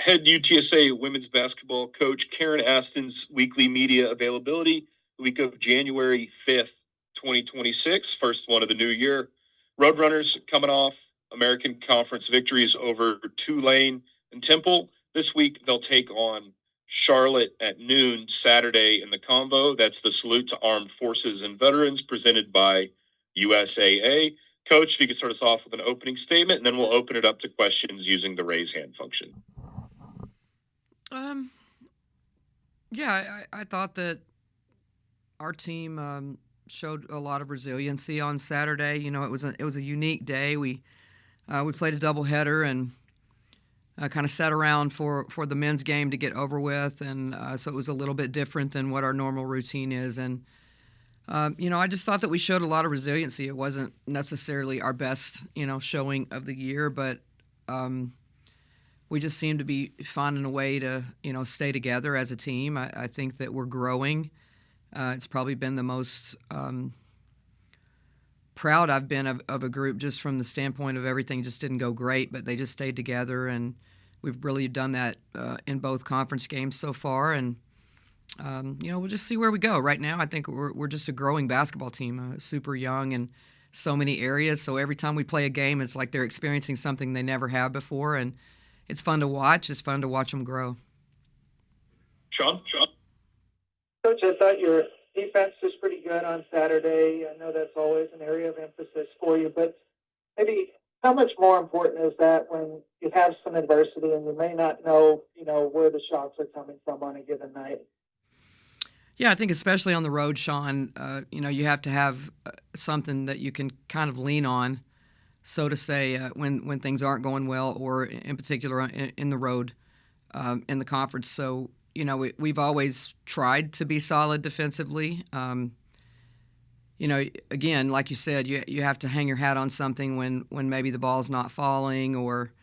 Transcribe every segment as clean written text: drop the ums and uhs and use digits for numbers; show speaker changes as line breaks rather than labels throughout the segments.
Head UTSA women's basketball coach Karen Aston's weekly media availability the week of January 5th, 2026, first one of the new year. Roadrunners coming off American Conference victories over Tulane and Temple. This week they'll take on Charlotte at noon Saturday in the Convo. That's the Salute to Armed Forces and Veterans presented by USAA. Coach, if you could start us off with an opening statement, and then we'll open it up to questions using the raise hand function.
I thought that our team showed a lot of resiliency on Saturday. You know, it was a unique day. We played a doubleheader and kind of sat around for the men's game to get over with, and so it was a little bit different than what our normal routine is. And I just thought that we showed a lot of resiliency. It wasn't necessarily our best, showing of the year, but we just seem to be finding a way to, stay together as a team. I think that we're growing. It's probably been the most proud I've been of a group, just from the standpoint of everything just didn't go great, but they just stayed together, and we've really done that in both conference games so far. And we'll just see where we go. Right now, I think we're just a growing basketball team, super young in so many areas. So every time we play a game, it's like they're experiencing something they never have before, and it's fun to watch. It's fun to watch them grow.
Sean?
Coach, I thought your defense was pretty good on Saturday. I know that's always an area of emphasis for you, but maybe how much more important is that when you have some adversity and you may not know, where the shots are coming from on a given night?
Yeah, I think especially on the road, Sean, you have to have something that you can kind of lean on, so to say, when things aren't going well, or in particular in the road in the conference. So, we've always tried to be solid defensively. Again, like you said, you have to hang your hat on something when maybe the ball's not falling, or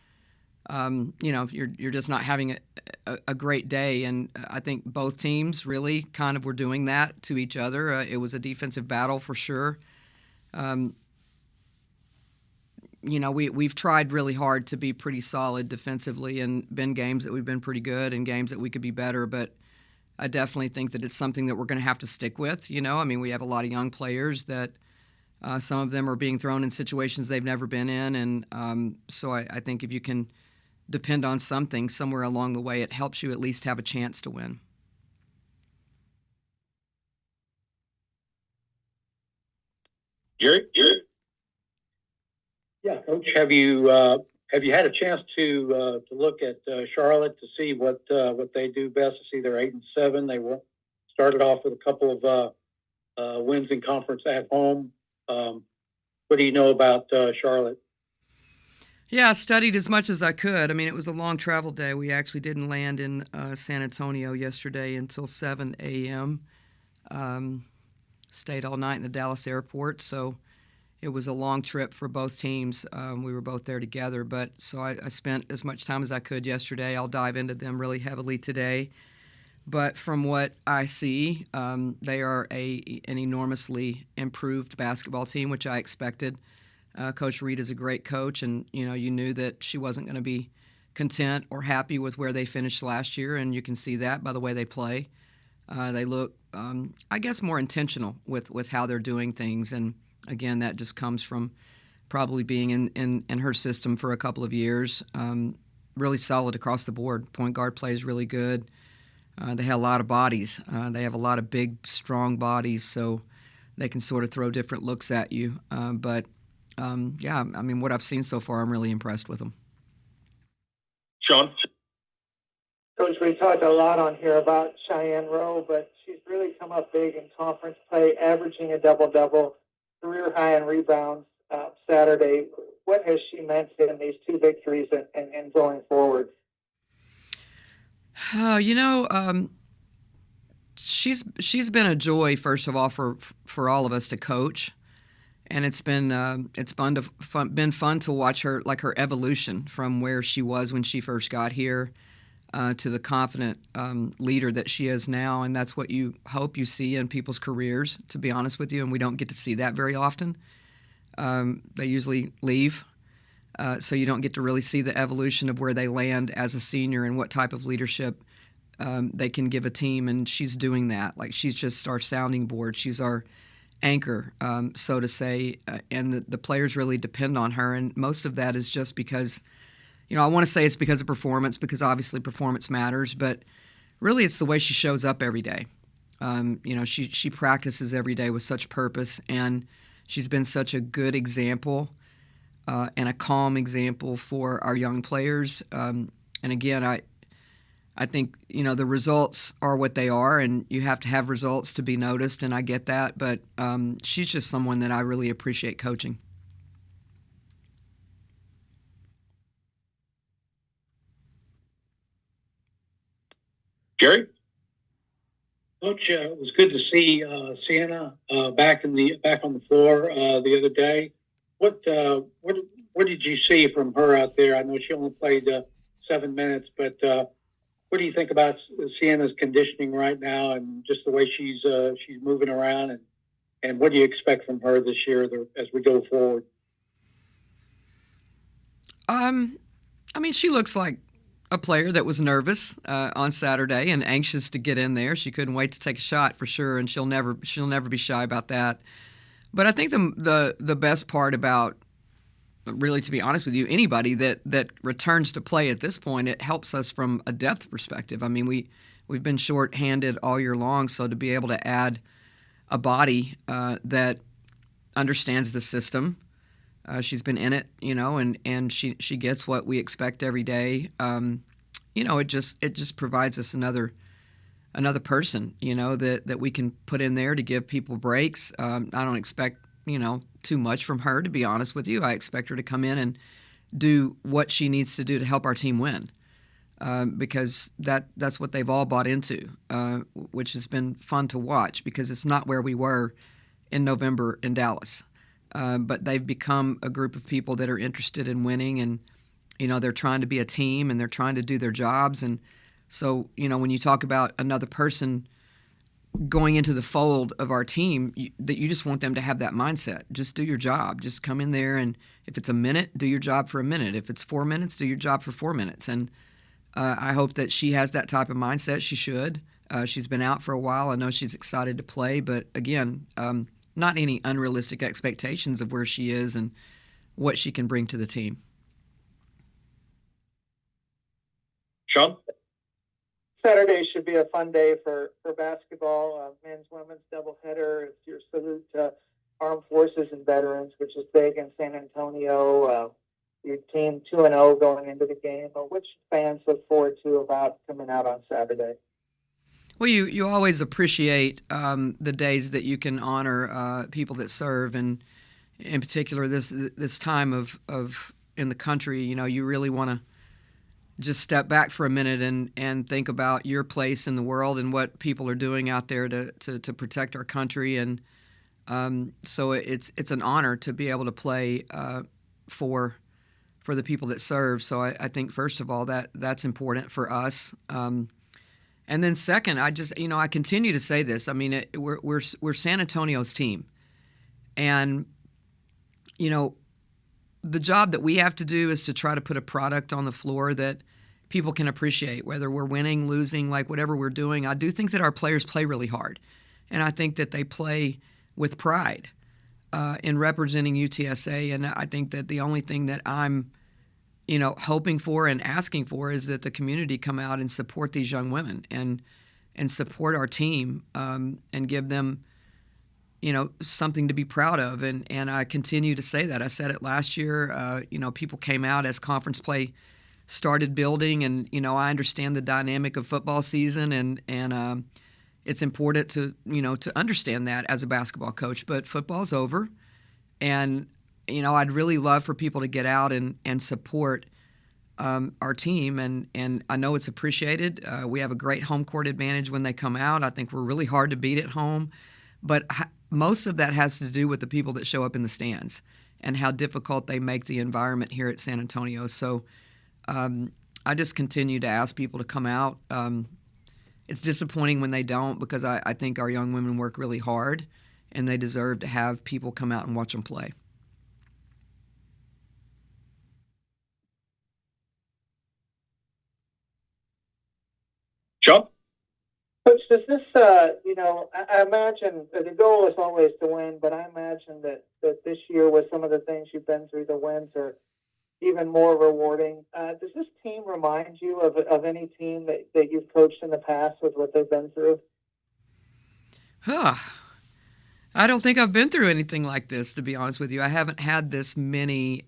you're just not having a great day. And I think both teams really kind of were doing that to each other. It was a defensive battle for sure. We've tried really hard to be pretty solid defensively, and been games that we've been pretty good and games that we could be better. But I definitely think that it's something that we're going to have to stick with. We have a lot of young players that some of them are being thrown in situations they've never been in. And so I think if you can depend on something somewhere along the way, it helps you at least have a chance to win.
Jerry?
Yeah, Coach. Have you had a chance to look at Charlotte to see what they do best? I see they're 8-7. They started off with a couple of wins in conference at home. What do you know about Charlotte?
Yeah, I studied as much as I could. I mean, it was a long travel day. We actually didn't land in San Antonio yesterday until 7 a.m. Stayed all night in the Dallas airport, so it was a long trip for both teams. We were both there together, but so I spent as much time as I could yesterday. I'll dive into them really heavily today. But from what I see, they are an enormously improved basketball team, which I expected. Coach Reed is a great coach, and you knew that she wasn't going to be content or happy with where they finished last year, and you can see that by the way they play. They look, I guess, more intentional with how they're doing things, and again, that just comes from probably being in her system for a couple of years. Really solid across the board. Point guard plays really good. They have a lot of bodies. They have a lot of big, strong bodies, so they can sort of throw different looks at you. But what I've seen so far, I'm really impressed with them.
Sean?
Coach, we talked a lot on here about Cheyenne Rowe, but she's really come up big in conference play, averaging a double-double, career high in rebounds Saturday. What has she meant in these two victories and going forward?
She's been a joy, first of all, for all of us to coach, and it's been fun to watch her, like her evolution from where she was when she first got here to the confident leader that she is now, and that's what you hope you see in people's careers, to be honest with you, and we don't get to see that very often. They usually leave. So you don't get to really see the evolution of where they land as a senior and what type of leadership they can give a team. And she's doing that. Like, she's just our sounding board. She's our anchor, so to say. And the players really depend on her. And most of that is just because, I want to say it's because of performance, because obviously performance matters, but really it's the way she shows up every day. She practices every day with such purpose, and she's been such a good example and a calm example for our young players. And again, I think, the results are what they are, and you have to have results to be noticed, and I get that, but she's just someone that I really appreciate coaching.
Jerry?
Coach, it was good to see Sienna back on the floor the other day. What did you see from her out there? I know she only played 7 minutes, but what do you think about Sienna's conditioning right now, and just the way she's moving around, and what do you expect from her this year as we go forward?
She looks like a player that was nervous on Saturday and anxious to get in there. She couldn't wait to take a shot for sure, and she'll never be shy about that. But I think the best part about, really, to be honest with you, anybody that returns to play at this point, it helps us from a depth perspective. I mean, we've been short-handed all year long, so to be able to add a body that understands the system. She's been in it, and she gets what we expect every day. It just provides us another person, that we can put in there to give people breaks. I don't expect, too much from her, to be honest with you. I expect her to come in and do what she needs to do to help our team win, because that's what they've all bought into, which has been fun to watch, because it's not where we were in November in Dallas. But they've become a group of people that are interested in winning, and they're trying to be a team, and they're trying to do their jobs. And so when you talk about another person going into the fold of our team, that you just want them to have that mindset. Just do your job. Just come in there, and if it's a minute, do your job for a minute. If it's 4 minutes, do your job for 4 minutes. And I hope that she has that type of mindset. She should. She's been out for a while. I know she's excited to play, but again, not any unrealistic expectations of where she is and what she can bring to the team.
Sean?
Saturday should be a fun day for basketball, men's, women's doubleheader. It's your salute to armed forces and veterans, which is big in San Antonio. Your team 2-0 going into the game. Which fans look forward to about coming out on Saturday?
Well, you always appreciate the days that you can honor people that serve, and in particular this time of in the country. You really want to just step back for a minute and think about your place in the world and what people are doing out there to protect our country. And so it's an honor to be able to play for the people that serve. So I think, first of all, that's important for us. And then second, I continue to say this. I mean, we're San Antonio's team, and the job that we have to do is to try to put a product on the floor that people can appreciate, whether we're winning, losing, like whatever we're doing. I do think that our players play really hard, and I think that they play with pride in representing UTSA. And I think that the only thing that I'm hoping for and asking for is that the community come out and support these young women and support our team, and give them, something to be proud of. And I continue to say that. I said it last year. People came out as conference play started building, and I understand the dynamic of football season, and it's important to understand that as a basketball coach. But football's over, and I'd really love for people to get out and support our team, and I know it's appreciated. We have a great home court advantage when they come out. I think we're really hard to beat at home, but most of that has to do with the people that show up in the stands and how difficult they make the environment here at San Antonio. So I just continue to ask people to come out. It's disappointing when they don't, because I think our young women work really hard, and they deserve to have people come out and watch them play.
Sean?
Coach, does this, I imagine the goal is always to win, but I imagine that this year with some of the things you've been through, the wins are even more rewarding. Does this team remind you of any team that you've coached in the past with what they've been through?
Huh. I don't think I've been through anything like this, to be honest with you. I haven't had this many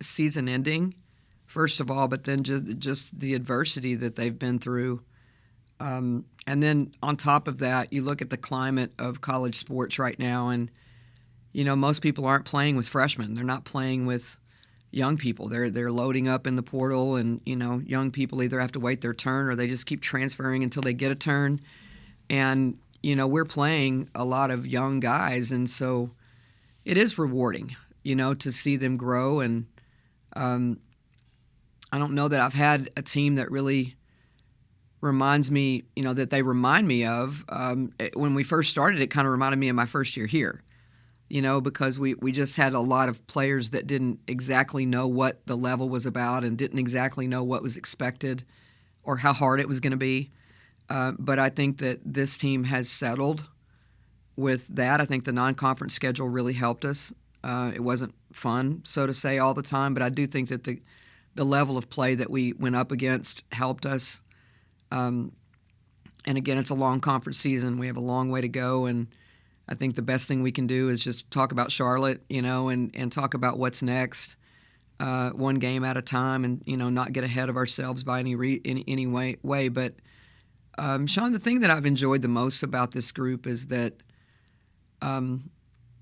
season ending, first of all, but then just the adversity that they've been through. And then on top of that, you look at the climate of college sports right now, and most people aren't playing with freshmen. They're not playing with young people. They're loading up in the portal, and young people either have to wait their turn or they just keep transferring until they get a turn. And we're playing a lot of young guys, and so it is rewarding, to see them grow. And I don't know that I've had a team that really reminds me, that they remind me of. When we first started, it kind of reminded me of my first year here, because we just had a lot of players that didn't exactly know what the level was about and didn't exactly know what was expected or how hard it was going to be. But I think that this team has settled with that. I think the non-conference schedule really helped us. It wasn't fun, so to say, all the time, but I do think that the level of play that we went up against helped us. And again, it's a long conference season. We have a long way to go, and I think the best thing we can do is just talk about Charlotte, and talk about what's next, one game at a time, and not get ahead of ourselves by any way. But Sean, the thing that I've enjoyed the most about this group is that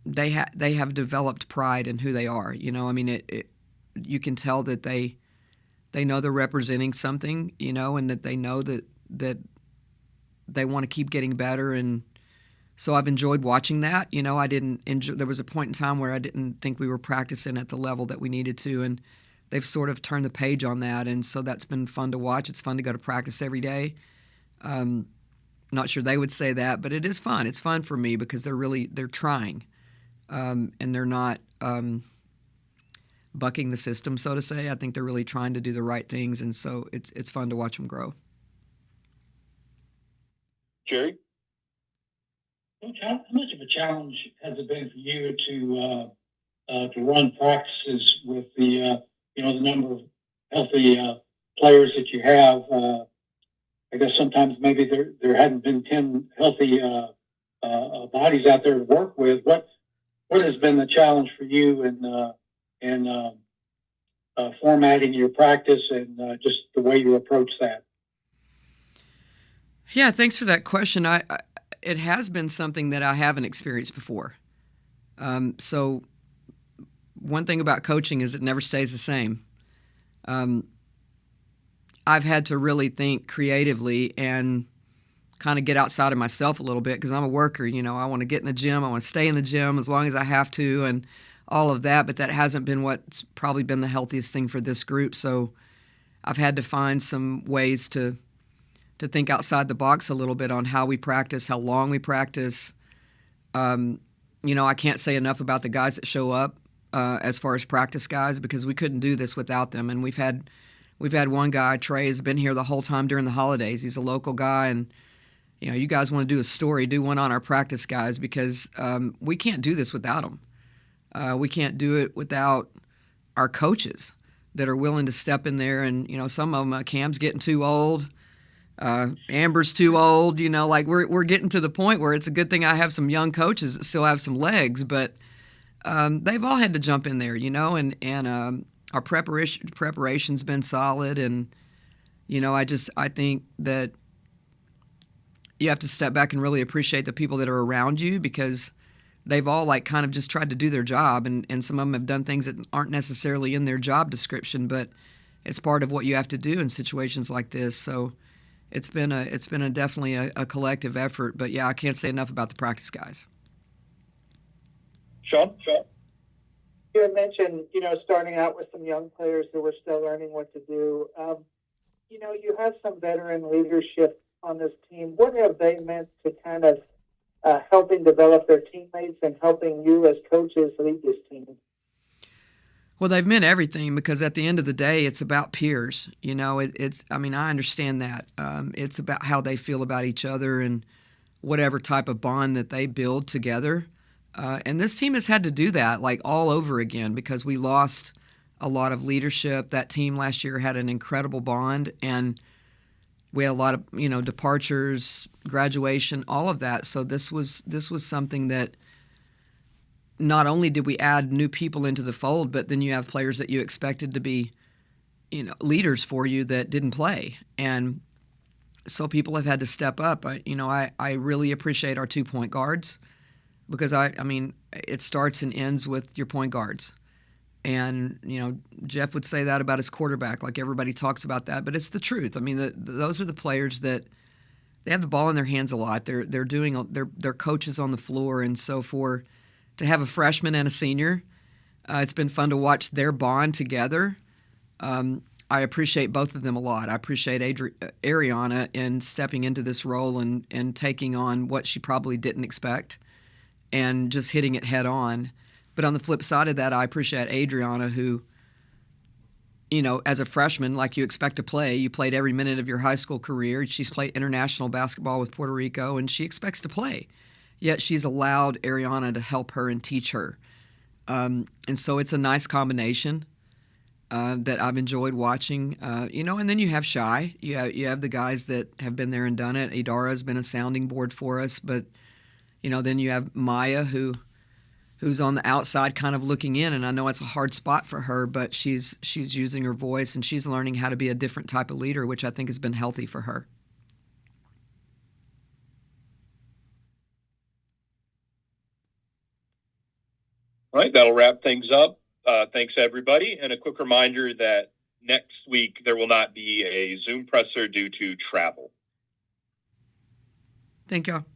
they have developed pride in who they are. You can tell that they know they're representing something, and that they know that they want to keep getting better. And so I've enjoyed watching that. I didn't enjoy. There was a point in time where I didn't think we were practicing at the level that we needed to, and they've sort of turned the page on that. And so that's been fun to watch. It's fun to go to practice every day. Not sure they would say that, but it is fun. It's fun for me because they're trying, and they're not bucking the system, so to say. I think they're really trying to do the right things, and so it's fun to watch them grow.
Jerry?
How much of a challenge has it been for you to run practices with the number of healthy players that you have? I guess sometimes maybe there hadn't been 10 healthy bodies out there to work with. What has been the challenge for you in formatting your practice and just the way you approach that?
Yeah, thanks for that question. It has been something that I haven't experienced before. So one thing about coaching is it never stays the same. I've had to really think creatively and kind of get outside of myself a little bit because I'm a worker. I want to get in the gym. I want to stay in the gym as long as I have to and all of that. But that hasn't been what's probably been the healthiest thing for this group. So I've had to find some ways to think outside the box a little bit on how we practice, how long we practice. I can't say enough about the guys that show up as far as practice guys because we couldn't do this without them. And we've had one guy, Trey, has been here the whole time during the holidays. He's a local guy, and you guys want to do a story, do one on our practice guys because we can't do this without them. We can't do it without our coaches that are willing to step in there. And some of them, Cam's getting too old. Amber's too old, we're getting to the point where it's a good thing I have some young coaches that still have some legs, but they've all had to jump in there, and our preparation's been solid. And, I think that you have to step back and really appreciate the people that are around you because they've all kind of just tried to do their job. And some of them have done things that aren't necessarily in their job description, but it's part of what you have to do in situations like this. So it's been definitely a collective effort, but yeah, I can't say enough about the practice guys.
Sean?
You had mentioned, starting out with some young players who were still learning what to do. You have some veteran leadership on this team. What have they meant to kind of helping develop their teammates and helping you as coaches lead this team?
Well, they've meant everything because at the end of the day, it's about peers. You know, I mean, I understand that. It's about how they feel about each other and whatever type of bond that they build together. And this team has had to do that like all over again because we lost a lot of leadership. That team last year had an incredible bond, and we had a lot of, you know, departures, graduation, all of that. So this was something that not only did we add new people into the fold, but then you have players that you expected to be, you know, leaders for you that didn't play. And so people have had to step up. I really appreciate our 2-point guards because I mean, it starts and ends with your point guards. And, you know, Jeff would say that about his quarterback, like everybody talks about that, but it's the truth. I mean, those are the players that they have the ball in their hands a lot. They're coaches on the floor. And so to have a freshman and a senior, it's been fun to watch their bond together. I appreciate both of them a lot. I appreciate Ariana in stepping into this role and taking on what she probably didn't expect and just hitting it head on. But on the flip side of that, I appreciate Adriana who, you know, as a freshman, like you expect to play, you played every minute of your high school career. She's played international basketball with Puerto Rico, and she expects to play. Yet she's allowed Ariana to help her and teach her. And so it's a nice combination that I've enjoyed watching. You know, and then you have Shy. You have the guys that have been there and done it. Adara has been a sounding board for us. But, you know, then you have Maya who's on the outside kind of looking in. And I know it's a hard spot for her, but she's using her voice and she's learning how to be a different type of leader, which I think has been healthy for her.
All right, that'll wrap things up. Thanks, everybody. And a quick reminder that next week there will not be a Zoom presser due to travel.
Thank y'all.